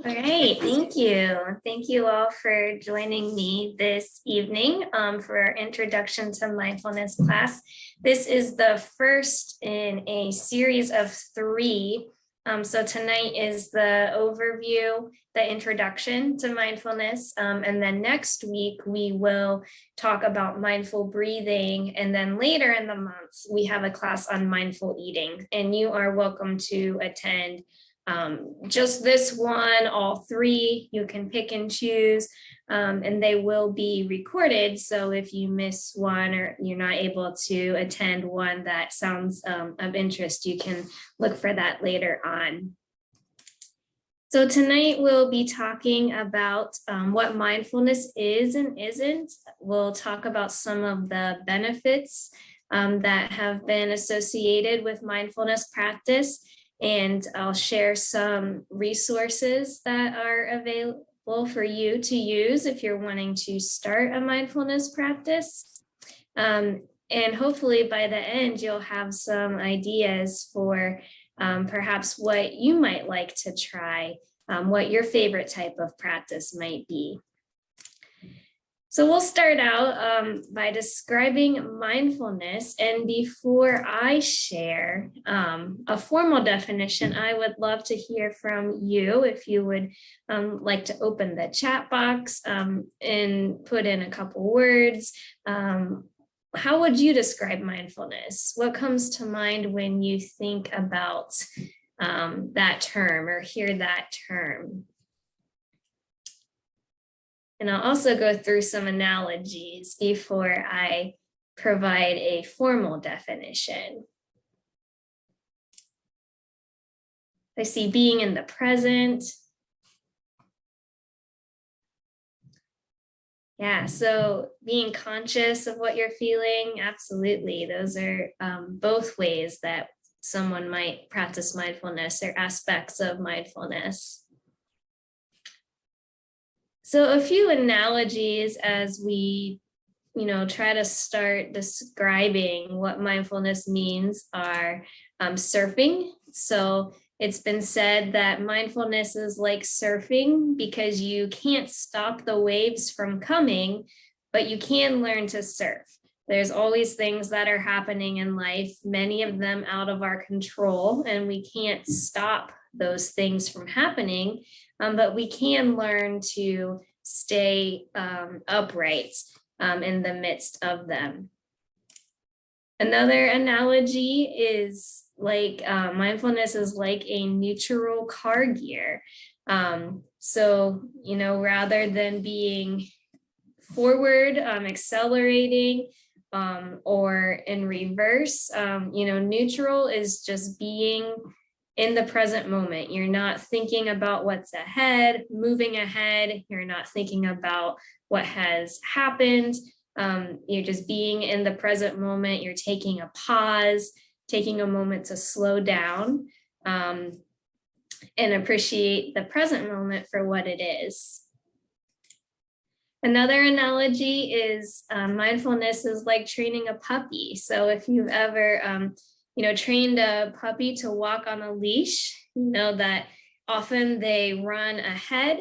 All right, thank you. Thank you all for joining me this evening for our Introduction to Mindfulness class. This is the first in a series of three. So tonight is the overview, the introduction to mindfulness, and then next week we will talk about mindful breathing, and then later in the month we have a class on mindful eating, and you are welcome to attend just this one, all three, you can pick and choose, and they will be recorded. So if you miss one or you're not able to attend one that sounds of interest, you can look for that later on. So tonight we'll be talking about what mindfulness is and isn't. We'll talk about some of the benefits that have been associated with mindfulness practice. And I'll share some resources that are available for you to use if you're wanting to start a mindfulness practice. And hopefully by the end, you'll have some ideas for perhaps what you might like to try, what your favorite type of practice might be. So we'll start out by describing mindfulness. And before I share a formal definition, I would love to hear from you if you would like to open the chat box and put in a couple words. How would you describe mindfulness? What comes to mind when you think about that term or hear that term? And I'll also go through some analogies before I provide a formal definition. I see being in the present. Yeah, so being conscious of what you're feeling, absolutely. Those are both ways that someone might practice mindfulness or aspects of mindfulness. So a few analogies as we, try to start describing what mindfulness means are surfing. So it's been said that mindfulness is like surfing because you can't stop the waves from coming, but you can learn to surf. There's always things that are happening in life, many of them out of our control, and we can't stop those things from happening. But we can learn to stay upright in the midst of them. Another analogy is like mindfulness is like a neutral car gear. So, rather than being forward, accelerating, or in reverse, neutral is just being in the present moment. You're not thinking about what's ahead, moving ahead. You're not thinking about what has happened. You're just being in the present moment. You're taking a pause, taking a moment to slow down and appreciate the present moment for what it is. Another analogy is mindfulness is like training a puppy. So if you've ever trained a puppy to walk on a leash, you know that often they run ahead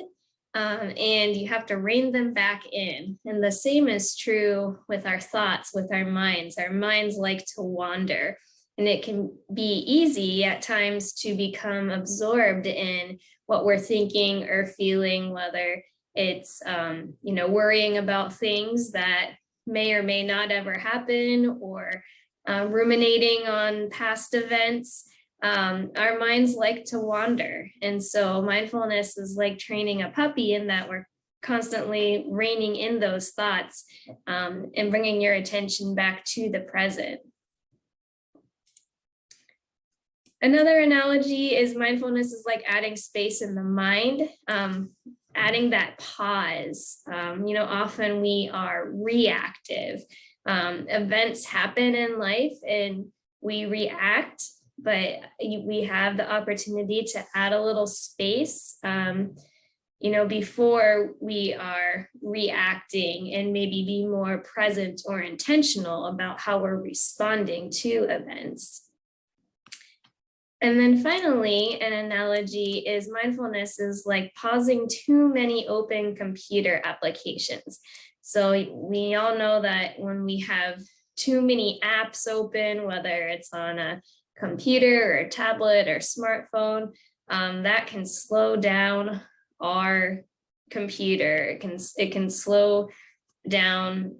and you have to rein them back in. And the same is true with our thoughts, with our minds. Our minds like to wander, and it can be easy at times to become absorbed in what we're thinking or feeling, whether it's, worrying about things that may or may not ever happen, or ruminating on past events. Our minds like to wander. And so mindfulness is like training a puppy in that we're constantly reining in those thoughts and bringing your attention back to the present. Another analogy is mindfulness is like adding space in the mind, adding that pause. Often we are reactive. Events happen in life and we react, but we have the opportunity to add a little space, before we are reacting, and maybe be more present or intentional about how we're responding to events. And then finally, an analogy is mindfulness is like pausing too many open computer applications. So we all know that when we have too many apps open, whether it's on a computer or a tablet or smartphone, that can slow down our computer. It can slow down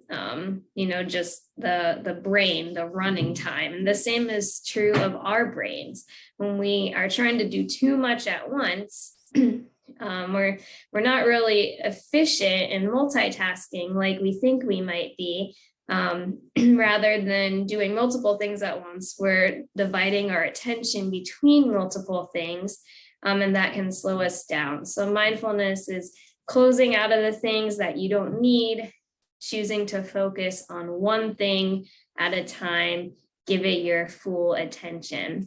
just the brain, the running time. And the same is true of our brains. When we are trying to do too much at once, we're not really efficient in multitasking like we think we might be. Rather than doing multiple things at once, we're dividing our attention between multiple things, and that can slow us down. So mindfulness is closing out of the things that you don't need, choosing to focus on one thing at a time, give it your full attention.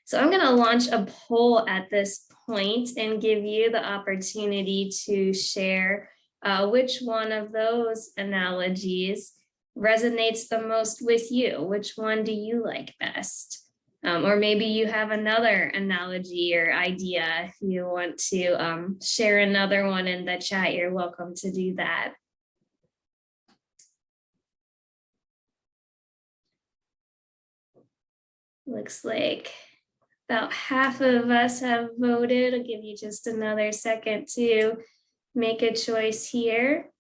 So I'm going to launch a poll at this point and give you the opportunity to share which one of those analogies resonates the most with you. Which one do you like best? Or maybe you have another analogy or idea. If you want to share another one in the chat, you're welcome to do that. Looks like about half of us have voted. I'll give you just another second to make a choice here.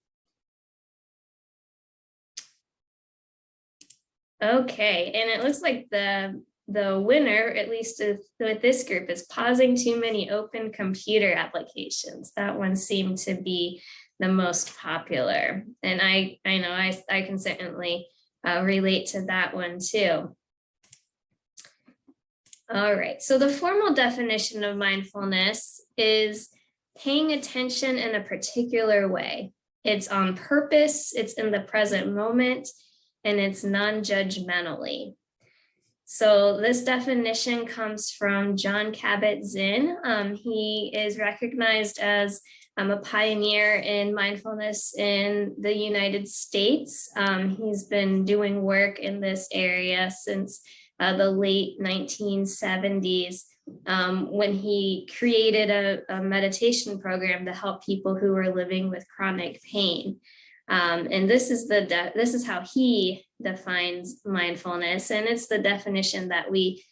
Okay, and it looks like the winner, at least with this group, is pausing too many open computer applications. That one seemed to be the most popular. And I know I can certainly relate to that one too. All right, so the formal definition of mindfulness is paying attention in a particular way. It's on purpose, it's in the present moment, and it's non-judgmentally. So this definition comes from Jon Kabat-Zinn. He is recognized as a pioneer in mindfulness in the United States. He's been doing work in this area since the late 1970s, when he created a meditation program to help people who were living with chronic pain. And this is how he defines mindfulness, and it's the definition that we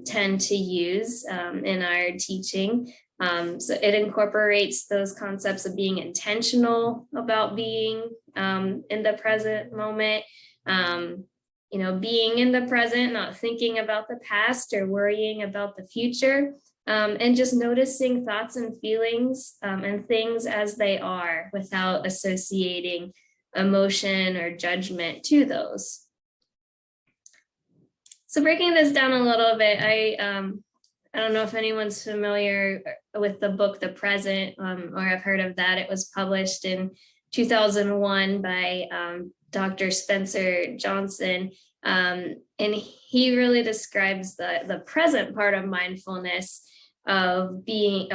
tend to use in our teaching. So it incorporates those concepts of being intentional about being in the present moment, being in the present, not thinking about the past or worrying about the future, and just noticing thoughts and feelings and things as they are without associating emotion or judgment to those. So breaking this down a little bit, I don't know if anyone's familiar with the book The Present, or I've heard of that. It was published in 2001 by Dr. Spencer Johnson. And he really describes the present part of mindfulness of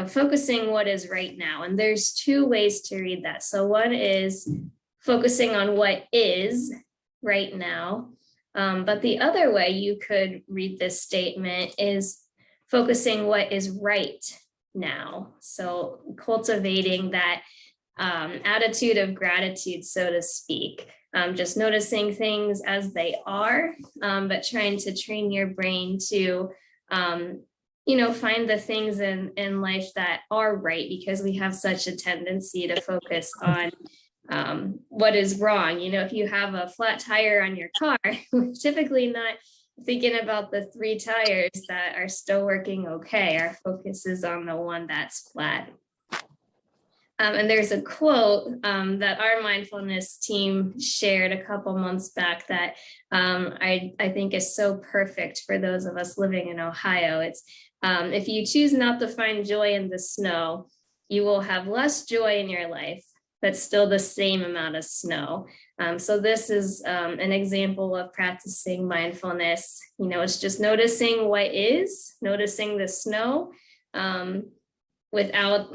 focusing what is right now. And there's two ways to read that. So one is focusing on what is right now. But the other way you could read this statement is focusing what is right now. So cultivating that attitude of gratitude, so to speak. Just noticing things as they are, but trying to train your brain to, find the things in life that are right, because we have such a tendency to focus on what is wrong. If you have a flat tire on your car, we're typically not thinking about the 3 tires that are still working okay. Our focus is on the one that's flat. And there's a quote that our mindfulness team shared a couple months back that I think is so perfect for those of us living in Ohio. It's, if you choose not to find joy in the snow, you will have less joy in your life, but still the same amount of snow. So this is an example of practicing mindfulness. It's just noticing what is, noticing the snow without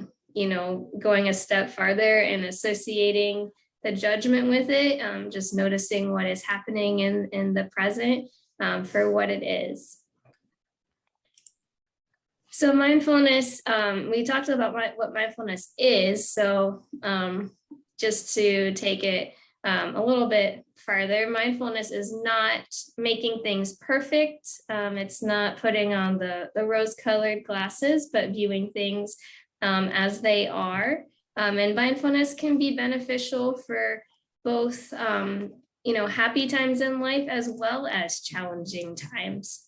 going a step farther and associating the judgment with it, just noticing what is happening in the present for what it is. So mindfulness, we talked about what mindfulness is. So just to take it a little bit farther, mindfulness is not making things perfect. It's not putting on the rose-colored glasses, but viewing things as they are. And mindfulness can be beneficial for both, happy times in life as well as challenging times.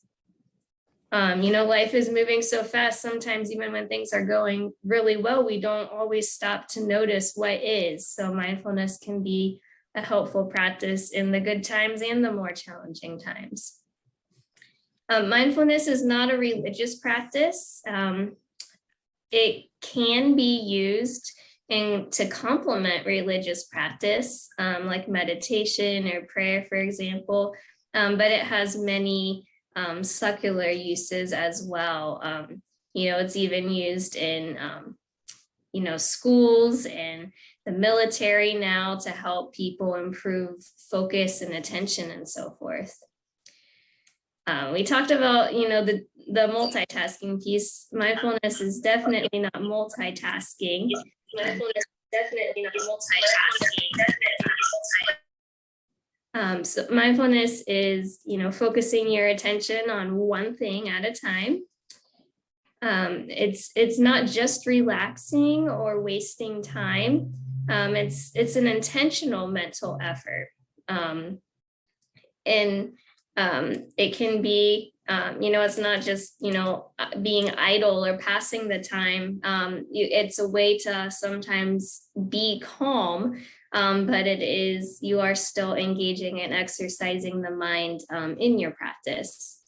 Life is moving so fast. Sometimes even when things are going really well, we don't always stop to notice what is. So mindfulness can be a helpful practice in the good times and the more challenging times. Mindfulness is not a religious practice. It can be used to complement religious practice, like meditation or prayer, for example, but it has many secular uses as well. It's even used in, schools and the military now to help people improve focus and attention and so forth. We talked about, the multitasking piece. Mindfulness is definitely not multitasking. So mindfulness is, focusing your attention on one thing at a time. It's not just relaxing or wasting time. It's an intentional mental effort. And it can be, it's not just, being idle or passing the time. It's a way to sometimes be calm, but you are still engaging and exercising the mind in your practice.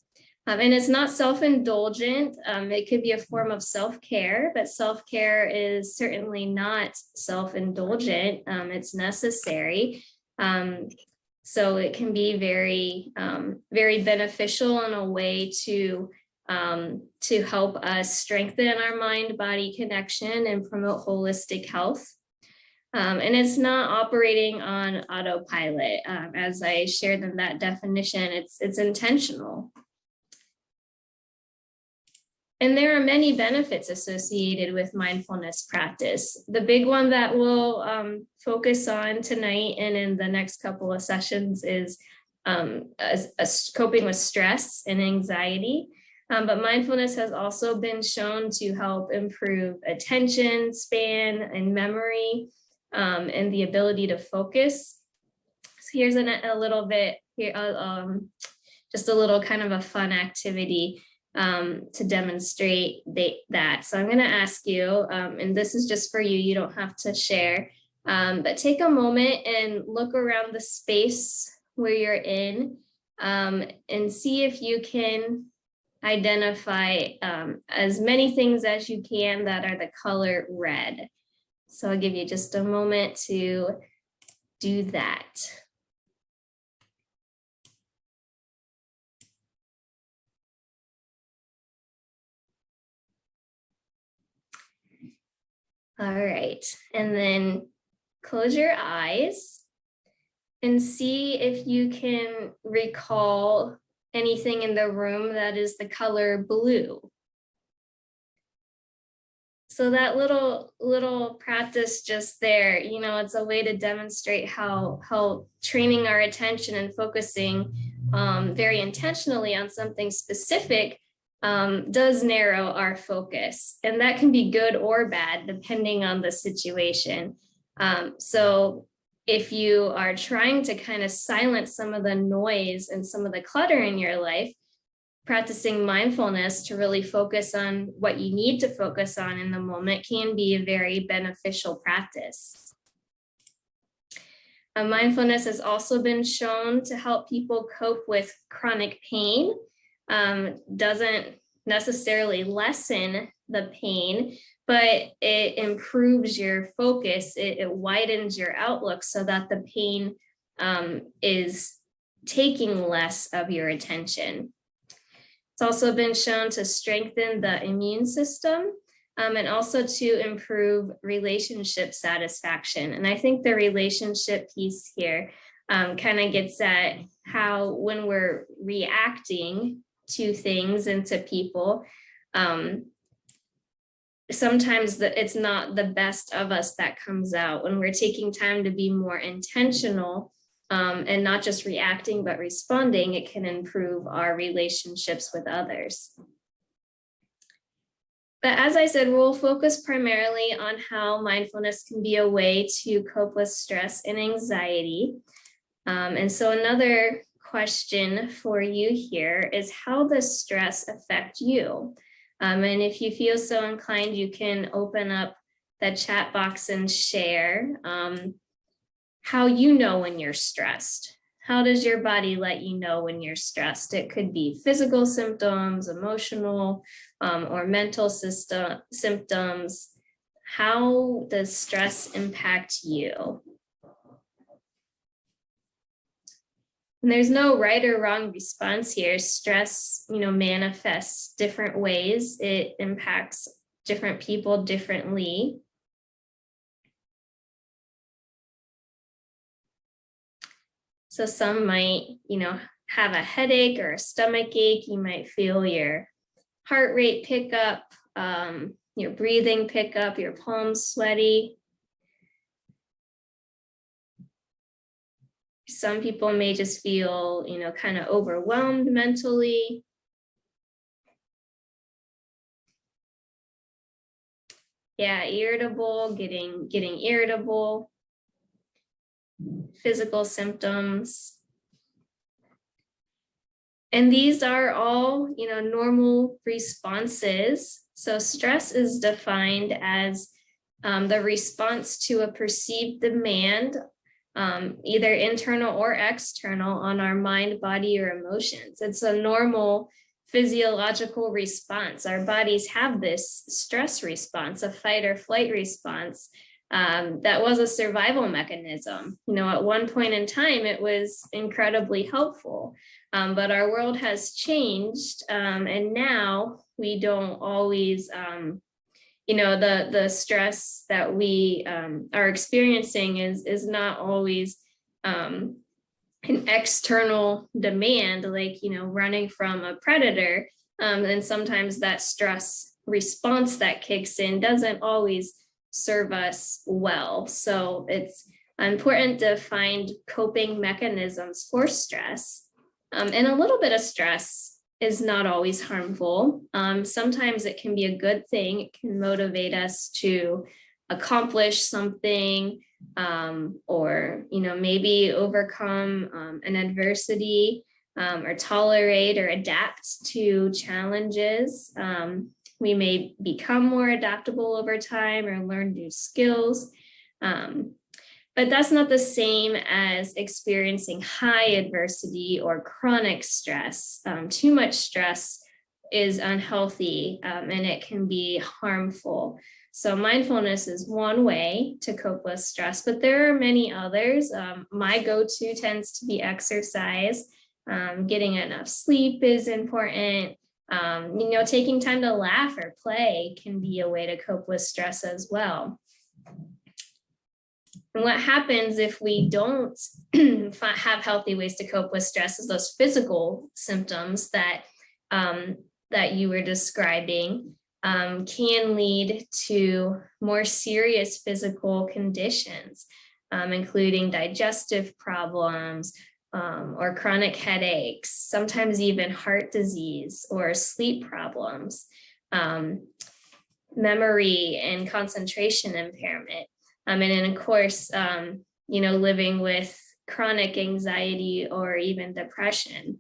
And it's not self-indulgent. It could be a form of self-care, but self-care is certainly not self-indulgent. It's necessary. So it can be very, very beneficial in a way to help us strengthen our mind-body connection and promote holistic health. And it's not operating on autopilot. As I shared in that definition, it's intentional. And there are many benefits associated with mindfulness practice. The big one that we'll focus on tonight and in the next couple of sessions is coping with stress and anxiety. But mindfulness has also been shown to help improve attention span and memory and the ability to focus. So here's a little bit here, just a little kind of a fun activity to demonstrate that. So I'm going to ask you, and this is just for you, you don't have to share, but take a moment and look around the space where you're in and see if you can identify as many things as you can that are the color red. So I'll give you just a moment to do that. All right, and then close your eyes and see if you can recall anything in the room that is the color blue. So that little practice just there, it's a way to demonstrate how training our attention and focusing very intentionally on something specific does narrow our focus. And that can be good or bad, depending on the situation. So if you are trying to kind of silence some of the noise and some of the clutter in your life, practicing mindfulness to really focus on what you need to focus on in the moment can be a very beneficial practice. Mindfulness has also been shown to help people cope with chronic pain. Doesn't necessarily lessen the pain, but it improves your focus. It widens your outlook so that the pain is taking less of your attention. It's also been shown to strengthen the immune system and also to improve relationship satisfaction. And I think the relationship piece here kind of gets at how when we're reacting to things and to people, sometimes it's not the best of us that comes out. When we're taking time to be more intentional and not just reacting, but responding, it can improve our relationships with others. But as I said, we'll focus primarily on how mindfulness can be a way to cope with stress and anxiety. And so another question for you here is, how does stress affect you? And if you feel so inclined, you can open up the chat box and share how you know when you're stressed. How does your body let you know when you're stressed? It could be physical symptoms, emotional, or mental symptoms. How does stress impact you? And there's no right or wrong response here. Stress, manifests different ways. It impacts different people differently. So some might, have a headache or a stomach ache. You might feel your heart rate pick up, your breathing pick up, your palms sweaty. Some people may just feel, kind of overwhelmed mentally. Yeah, irritable, getting irritable. Physical symptoms. And these are all, normal responses. So stress is defined as the response to a perceived demand, either internal or external, on our mind, body, or emotions. It's a normal physiological response. Our bodies have this stress response, a fight or flight response. That was a survival mechanism. At one point in time, it was incredibly helpful, but our world has changed, and now we don't always, the stress that we are experiencing is not always an external demand, like, running from a predator. And sometimes that stress response that kicks in doesn't always serve us well. So it's important to find coping mechanisms for stress. And a little bit of stress is not always harmful. Sometimes it can be a good thing. It can motivate us to accomplish something, or, maybe overcome an adversity, or tolerate or adapt to challenges. We may become more adaptable over time or learn new skills. But that's not the same as experiencing high adversity or chronic stress. Too much stress is unhealthy, and it can be harmful. So mindfulness is one way to cope with stress, but there are many others. My go-to tends to be exercise. Getting enough sleep is important. Taking time to laugh or play can be a way to cope with stress as well. And what happens if we don't have healthy ways to cope with stress is those physical symptoms that you were describing can lead to more serious physical conditions, including digestive problems, or chronic headaches, sometimes even heart disease or sleep problems, memory and concentration impairment. And then of course, living with chronic anxiety or even depression.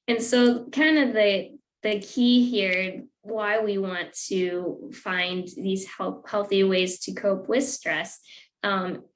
And so kind of the key here, why we want to find these healthy ways to cope with stress,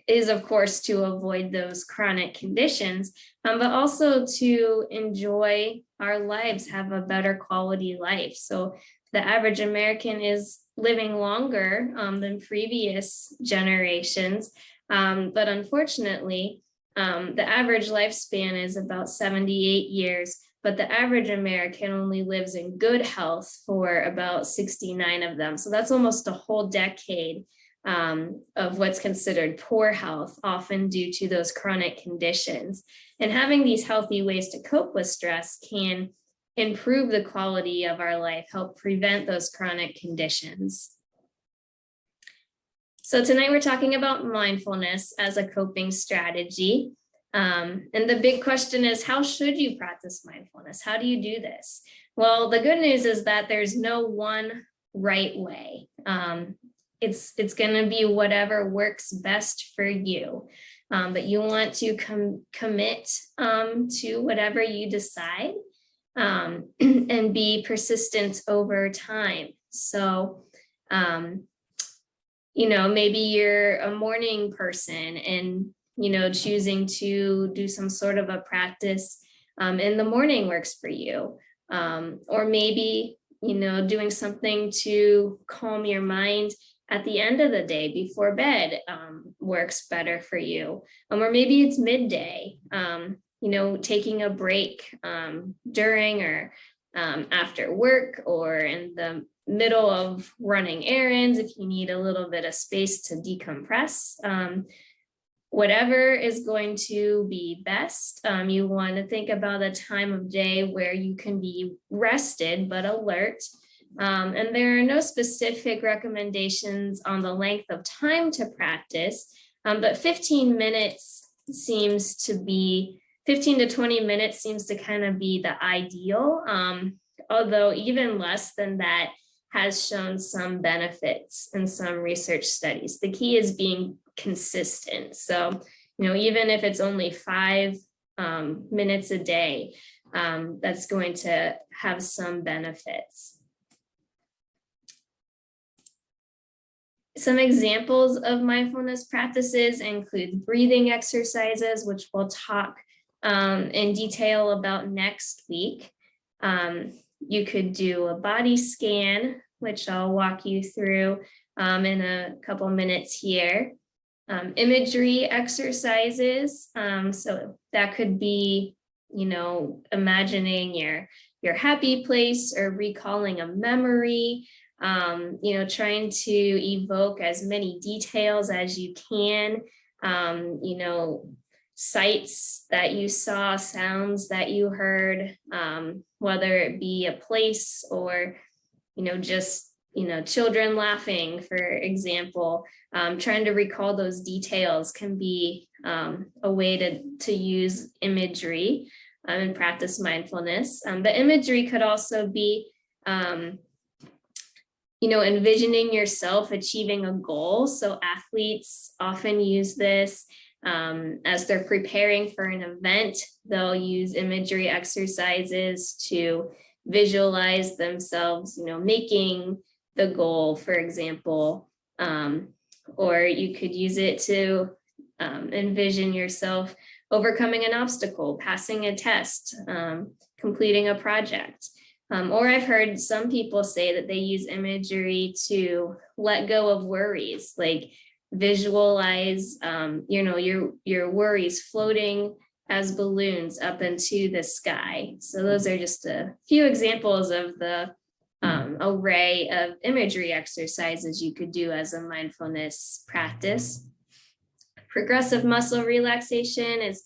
is of course to avoid those chronic conditions, but also to enjoy our lives, have a better quality life. So the average American is living longer than previous generations, but unfortunately, the average lifespan is about 78 years, but the average American only lives in good health for about 69 of them. So that's almost a whole decade of what's considered poor health, often due to those chronic conditions. And having these healthy ways to cope with stress can improve the quality of our life, help prevent those chronic conditions. So tonight we're talking about mindfulness as a coping strategy. And the big question is, how should you practice mindfulness? How do you do this? Well, the good news is that there's no one right way. It's going to be whatever works best for you. But you want to commit to whatever you decide and be persistent over time. So, maybe you're a morning person and, choosing to do some sort of a practice in the morning works for you. Or maybe, doing something to calm your mind at the end of the day before bed works better for you. Or maybe it's midday, taking a break during or after work, or in the middle of running errands if you need a little bit of space to decompress. Whatever is going to be best, you want to think about a time of day where you can be rested but alert. And there are no specific recommendations on the length of time to practice, but 15 to 20 minutes seems to kind of be the ideal, although even less than that has shown some benefits in some research studies. The key is being consistent. So, even if it's only 5 minutes a day, that's going to have some benefits. Some examples of mindfulness practices include breathing exercises, which we'll talk in detail about next week. You could do a body scan, which I'll walk you through in a couple minutes here. Imagery exercises, so that could be, imagining your happy place or recalling a memory. Trying to evoke as many details as you can, sights that you saw, sounds that you heard, whether it be a place or, just, children laughing, for example. Trying to recall those details can be a way to use imagery and practice mindfulness. But imagery could also be envisioning yourself achieving a goal. So athletes often use this as they're preparing for an event. They'll use imagery exercises to visualize themselves, making the goal, for example. Or you could use it to envision yourself overcoming an obstacle, passing a test, completing a project. Or I've heard some people say that they use imagery to let go of worries, like visualize, your worries floating as balloons up into the sky. So those are just a few examples of the array of imagery exercises you could do as a mindfulness practice. Progressive muscle relaxation is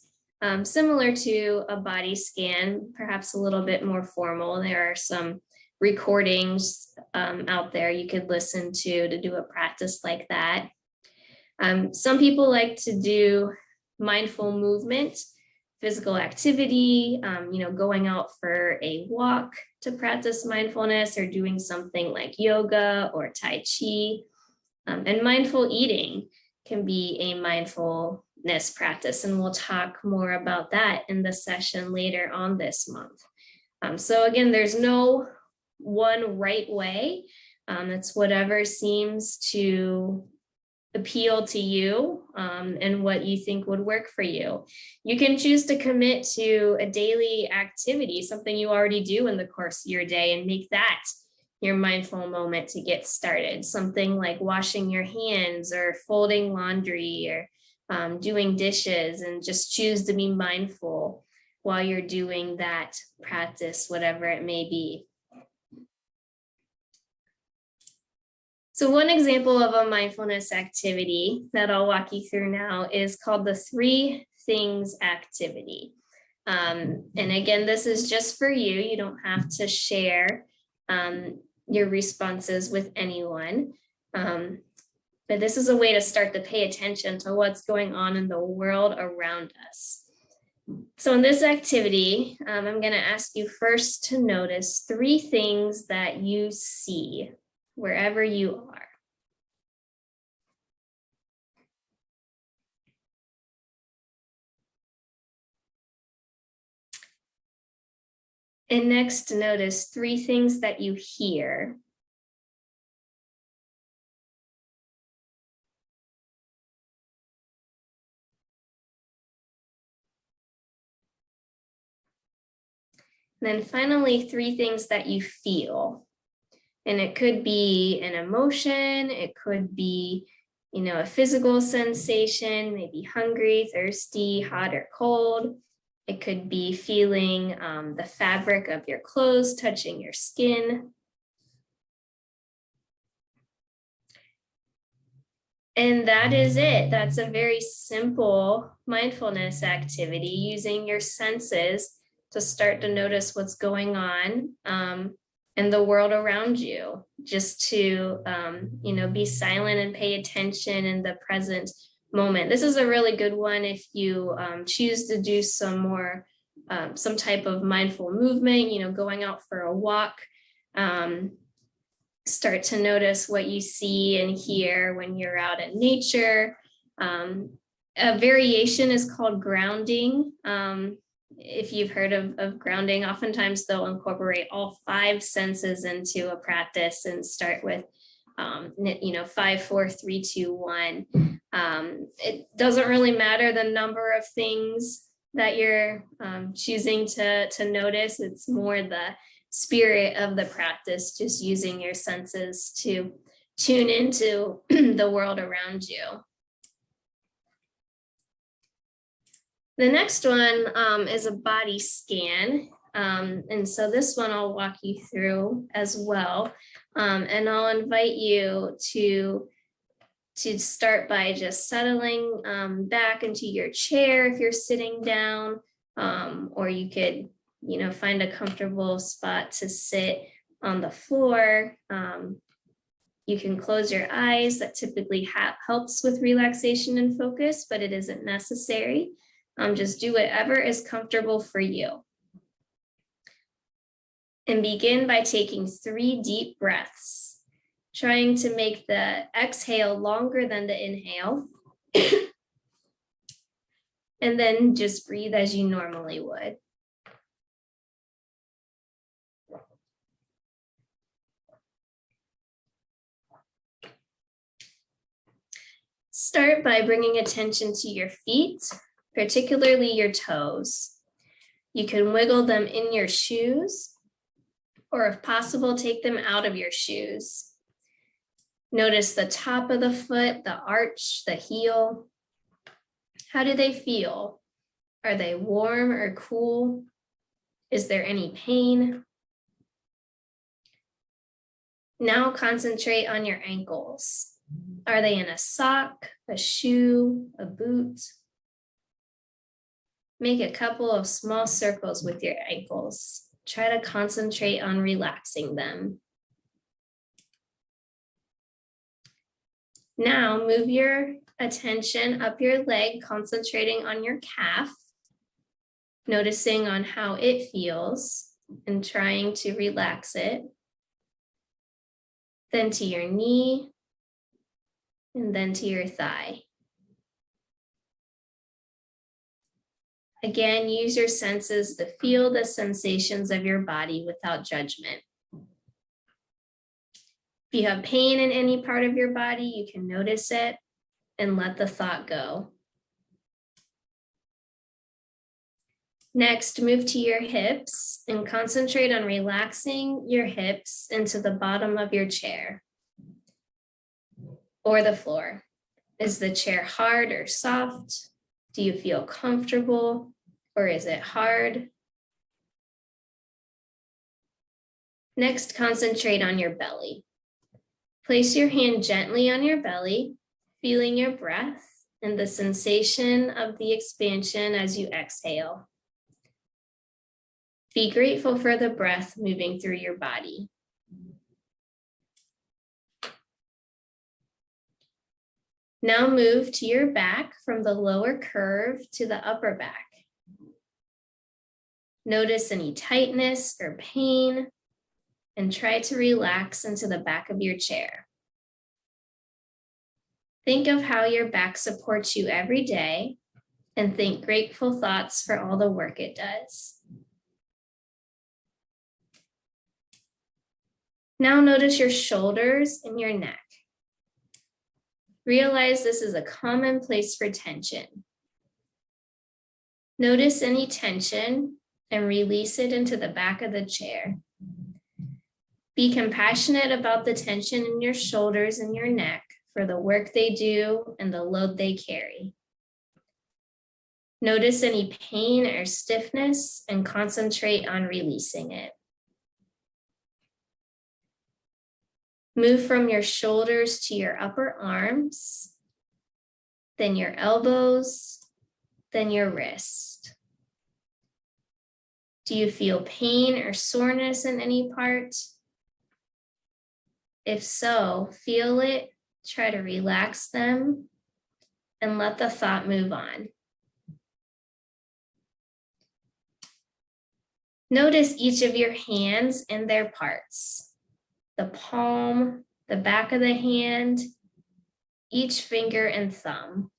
similar to a body scan, perhaps a little bit more formal. There are some recordings out there you could listen to do a practice like that. Some people like to do mindful movement, physical activity, going out for a walk to practice mindfulness, or doing something like yoga or Tai Chi. And mindful eating can be a mindfulness practice, and we'll talk more about that in the session later on this month. So again, there's no one right way. It's whatever seems to appeal to you and what you think would work for you. You can choose to commit to a daily activity, something you already do in the course of your day, and make that your mindful moment to get started. Something like washing your hands or folding laundry or doing dishes, and just choose to be mindful while you're doing that practice, whatever it may be. So one example of a mindfulness activity that I'll walk you through now is called the 3 things activity. And again, this is just for you. You don't have to share your responses with anyone. But But this is a way to start to pay attention to what's going on in the world around us. So in this activity, I'm going to ask you first to notice 3 things that you see wherever you are. And next, notice 3 things that you hear. And then finally, 3 things that you feel. And it could be an emotion, it could be, a physical sensation, maybe hungry, thirsty, hot or cold. It could be feeling the fabric of your clothes touching your skin. And that is it. That's a very simple mindfulness activity, using your senses to start to notice what's going on in the world around you, just to, be silent and pay attention in the present moment. This is a really good one if you choose to do some type of mindful movement, going out for a walk. Start to notice what you see and hear when you're out in nature. A variation is called grounding. If you've heard of grounding, oftentimes they'll incorporate all 5 senses into a practice and start with 5, 4, 3, 2, 1. It doesn't really matter the number of things that you're choosing to notice. It's more the spirit of the practice, just using your senses to tune into the world around you. The next one is a body scan. And so this one I'll walk you through as well. And I'll invite you to start by just settling back into your chair if you're sitting down, or you could find a comfortable spot to sit on the floor. You can close your eyes. That typically helps with relaxation and focus, but it isn't necessary. Just do whatever is comfortable for you. And begin by taking 3 deep breaths, trying to make the exhale longer than the inhale. And then just breathe as you normally would. Start by bringing attention to your feet, particularly your toes. You can wiggle them in your shoes, or if possible, take them out of your shoes. Notice the top of the foot, the arch, the heel. How do they feel? Are they warm or cool? Is there any pain? Now concentrate on your ankles. Are they in a sock, a shoe, a boot? Make a couple of small circles with your ankles. Try to concentrate on relaxing them. Now move your attention up your leg, concentrating on your calf, noticing on how it feels and trying to relax it. Then to your knee, and then to your thigh. Again, use your senses to feel the sensations of your body without judgment. If you have pain in any part of your body, you can notice it and let the thought go. Next, move to your hips and concentrate on relaxing your hips into the bottom of your chair or the floor. Is the chair hard or soft? Do you feel comfortable, or is it hard? Next, concentrate on your belly. Place your hand gently on your belly, feeling your breath and the sensation of the expansion as you exhale. Be grateful for the breath moving through your body. Now move to your back from the lower curve to the upper back. Notice any tightness or pain and try to relax into the back of your chair. Think of how your back supports you every day and think grateful thoughts for all the work it does. Now notice your shoulders and your neck. Realize this is a common place for tension. Notice any tension and release it into the back of the chair. Be compassionate about the tension in your shoulders and your neck for the work they do and the load they carry. Notice any pain or stiffness and concentrate on releasing it. Move from your shoulders to your upper arms, then your elbows, then your wrist. Do you feel pain or soreness in any part? If so, feel it, try to relax them, and let the thought move on. Notice each of your hands and their parts. The palm, the back of the hand, each finger and thumb.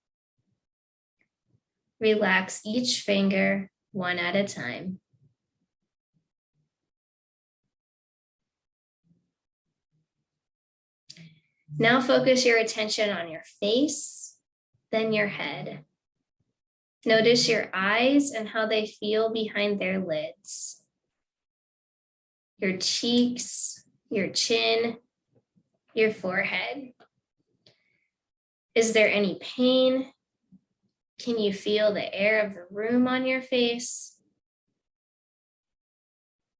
Relax each finger one at a time. Now focus your attention on your face, then your head. Notice your eyes and how they feel behind their lids. Your cheeks, your chin, your forehead. Is there any pain? Can you feel the air of the room on your face?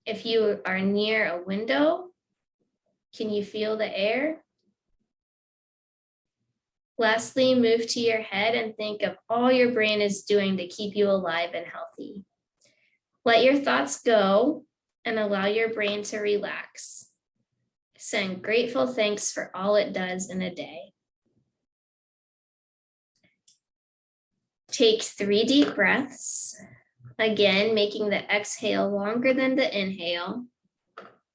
If you are near a window, can you feel the air? Lastly, move to your head and think of all your brain is doing to keep you alive and healthy. Let your thoughts go and allow your brain to relax. Send grateful thanks for all it does in a day. Take 3 deep breaths. Again, making the exhale longer than the inhale,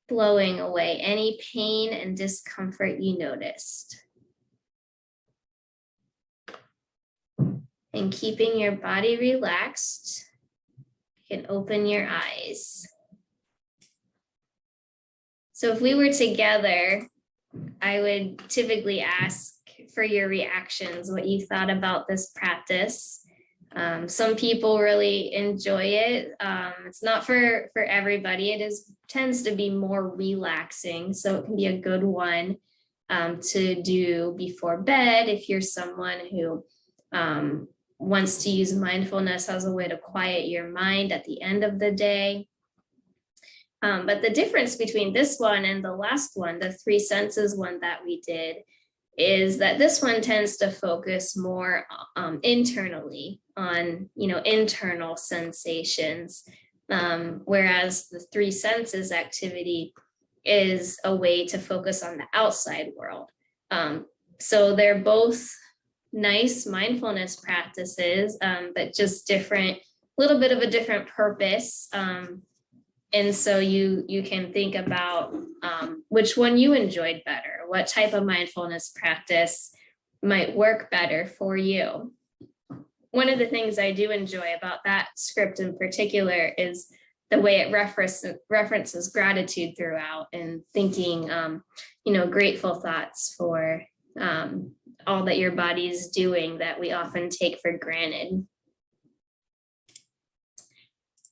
blowing away any pain and discomfort you noticed. And keeping your body relaxed, you can open your eyes. So if we were together, I would typically ask for your reactions, what you thought about this practice. Some people really enjoy it. It's not for everybody. It tends to be more relaxing, so it can be a good one to do before bed if you're someone who wants to use mindfulness as a way to quiet your mind at the end of the day. But the difference between this one and the last one, the 3 senses one that we did, is that this one tends to focus more internally on, internal sensations, whereas the 3 senses activity is a way to focus on the outside world. So they're both nice mindfulness practices, but just different, little bit of a different purpose. And so you can think about which one you enjoyed better, what type of mindfulness practice might work better for you. One of the things I do enjoy about that script in particular is the way it references gratitude throughout and thinking, grateful thoughts for all that your body is doing that we often take for granted.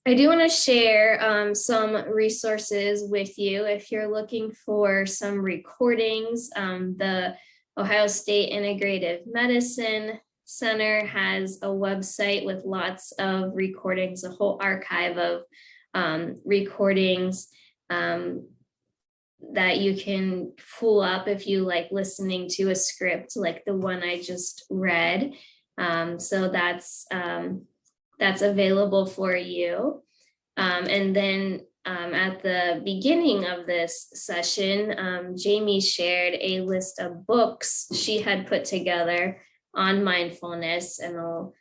I do want to share some resources with you if you're looking for some recordings. The Ohio State Integrative Medicine Center has a website with lots of recordings, a whole archive of recordings that you can pull up if you like listening to a script like the one I just read. So that's available for you. And then at the beginning of this session, Jamie shared a list of books she had put together on mindfulness, and I'll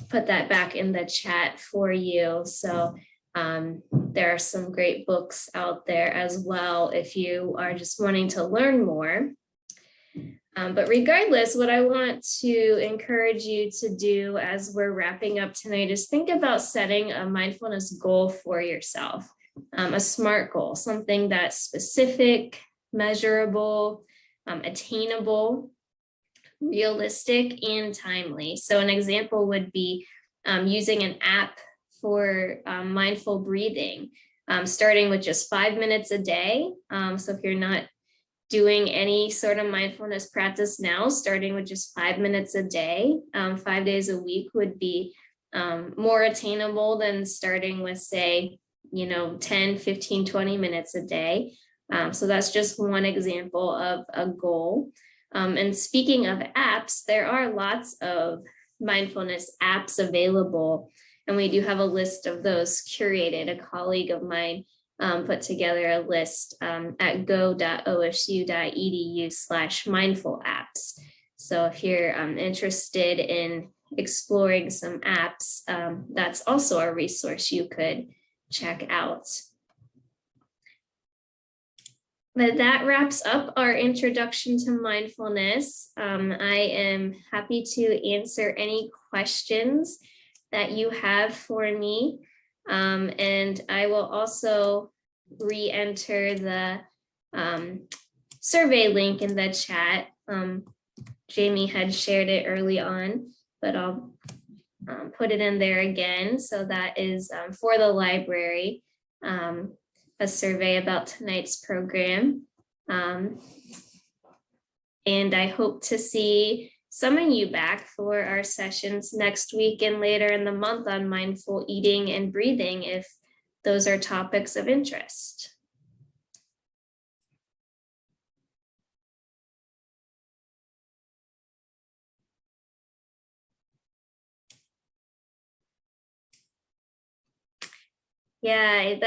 put that back in the chat for you. So there are some great books out there as well if you are just wanting to learn more. But regardless, what I want to encourage you to do as we're wrapping up tonight is think about setting a mindfulness goal for yourself, a SMART goal, something that's specific, measurable, attainable, realistic, and timely. So an example would be using an app for mindful breathing, starting with just 5 minutes a day. So if you're not doing any sort of mindfulness practice now, starting with just 5 minutes a day, 5 days a week would be more attainable than starting with, say, 10, 15, 20 minutes a day. So that's just one example of a goal. And speaking of apps, there are lots of mindfulness apps available, and we do have a list of those curated. A colleague of mine put together a list at go.osu.edu/mindful apps. So if you're interested in exploring some apps, that's also a resource you could check out. But that wraps up our introduction to mindfulness. I am happy to answer any questions that you have for me. And I will also re-enter the survey link in the chat. Jamie had shared it early on, but I'll put it in there again. So that is for the library, a survey about tonight's program. And I hope to see some of you back for our sessions next week and later in the month on mindful eating and breathing, if those are topics of interest. Yeah,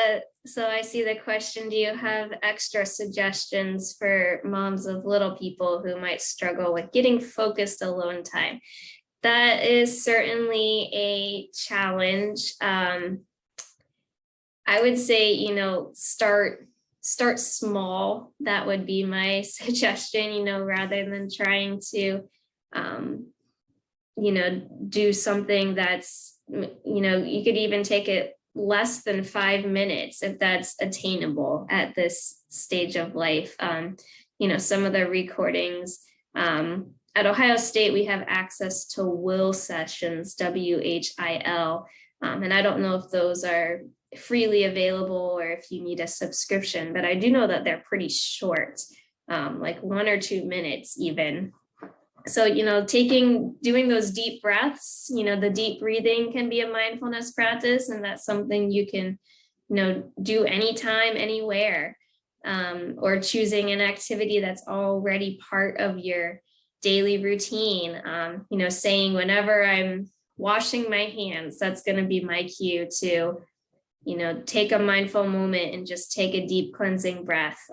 so I see the question, do you have extra suggestions for moms of little people who might struggle with getting focused alone time? That is certainly a challenge. I would say, start small. That would be my suggestion, rather than trying to, do something that's, you could even take it less than 5 minutes if that's attainable at this stage of life. Some of the recordings at Ohio State, we have access to WIL sessions, WHIL, and I don't know if those are freely available or if you need a subscription, but I do know that they're pretty short, like 1 or 2 minutes even. So, doing those deep breaths, the deep breathing can be a mindfulness practice, and that's something you can, do anytime, anywhere, or choosing an activity that's already part of your daily routine. Saying whenever I'm washing my hands, that's going to be my cue to, take a mindful moment and just take a deep cleansing breath.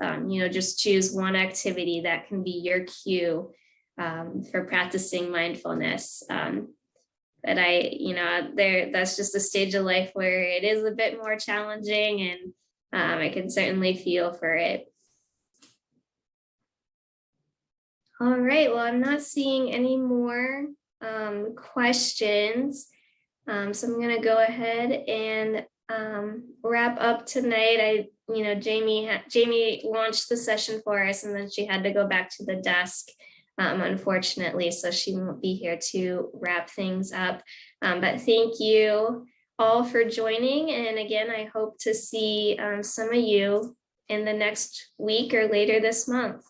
Just choose one activity that can be your cue for practicing mindfulness. But that's just a stage of life where it is a bit more challenging, and I can certainly feel for it. All right, well, I'm not seeing any more questions. So I'm gonna go ahead and wrap up tonight. Jamie launched the session for us, and then she had to go back to the desk, unfortunately, so she won't be here to wrap things up. But thank you all for joining. And again, I hope to see some of you in the next week or later this month.